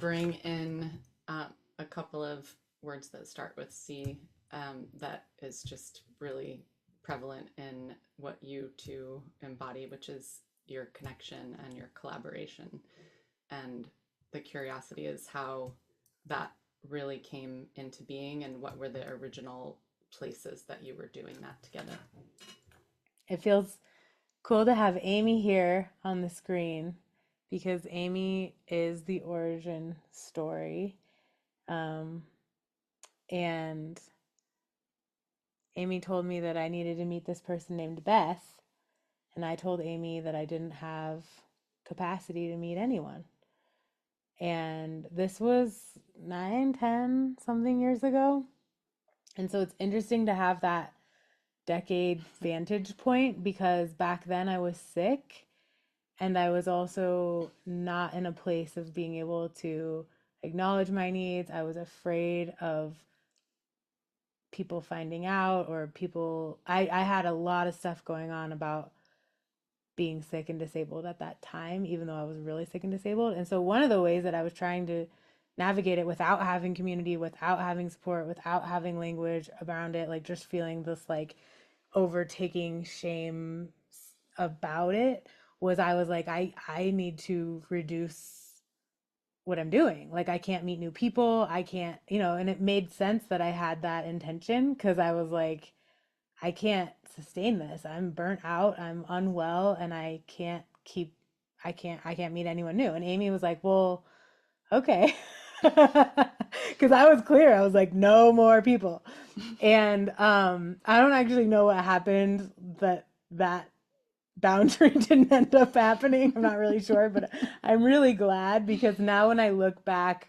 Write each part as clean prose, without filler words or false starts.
bring in a couple of words that start with C that is just really prevalent in what you two embody, which is your connection and your collaboration. And the curiosity is how that really came into being and what were the original places that you were doing that together. It feels cool to have Amy here on the screen because Amy is the origin story. Um, and Amy told me that I needed to meet this person named Beth. And I told Amy that I didn't have capacity to meet anyone. And this was 9, 10 something years ago. And so it's interesting to have that decade vantage point because back then I was sick and I was also not in a place of being able to acknowledge my needs. I was afraid of people finding out or people I had a lot of stuff going on about being sick and disabled at that time, even though I was really sick and disabled. And so one of the ways that I was trying to navigate it without having community, without having support, without having language around it, like just feeling this like overtaking shame about it was I was like, I need to reduce what I'm doing. Like I can't meet new people. I can't, and it made sense that I had that intention because I was like, I can't sustain this. I'm burnt out. I'm unwell and I can't meet anyone new. And Amy was like, well, okay. Because I was clear. I was like, no more people. And I don't actually know what happened that boundary didn't end up happening. I'm not really sure, but I'm really glad because now when I look back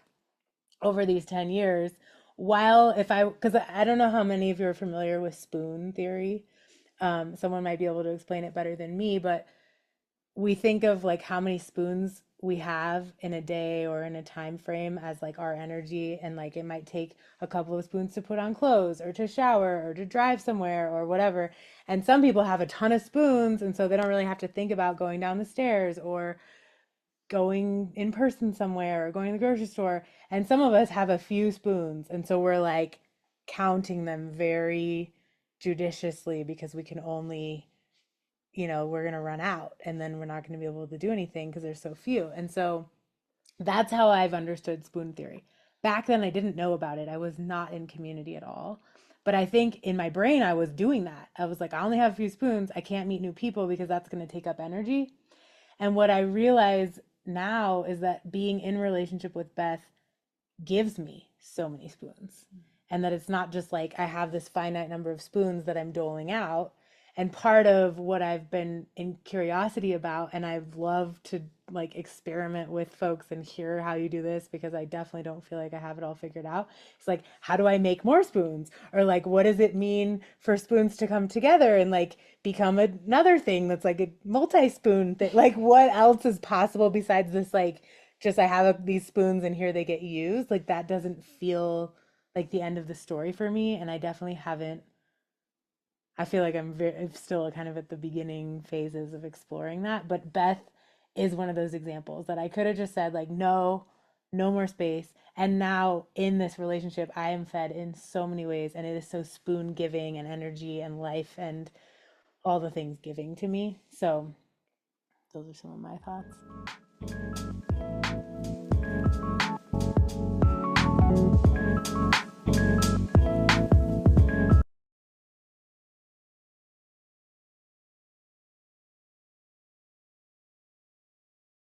over these 10 years, because I don't know how many of you are familiar with spoon theory. Someone might be able to explain it better than me, but we think of like how many spoons we have in a day or in a time frame as like our energy, and like it might take a couple of spoons to put on clothes or to shower or to drive somewhere or whatever. And some people have a ton of spoons and so they don't really have to think about going down the stairs or going in person somewhere or going to the grocery store. And some of us have a few spoons and so we're like counting them very judiciously because we can only, we're going to run out and then we're not going to be able to do anything because there's so few. And so that's how I've understood spoon theory. Back then, I didn't know about it. I was not in community at all. But I think in my brain, I was doing that. I was like, I only have a few spoons. I can't meet new people because that's going to take up energy. And what I realize now is that being in relationship with Beth gives me so many spoons. And that it's not just like I have this finite number of spoons that I'm doling out. And part of what I've been in curiosity about, and I've loved to like experiment with folks and hear how you do this because I definitely don't feel like I have it all figured out. It's like, how do I make more spoons? Or like, what does it mean for spoons to come together and like become another thing that's like a multi-spoon thing? Like, what else is possible besides this like just I have these spoons and here they get used. Like that doesn't feel like the end of the story for me. And I definitely haven't, I feel like I'm still kind of at the beginning phases of exploring that. But Beth is one of those examples that I could have just said like, no, no more space. And now in this relationship, I am fed in so many ways and it is so spoon giving and energy and life and all the things giving to me. So those are some of my thoughts.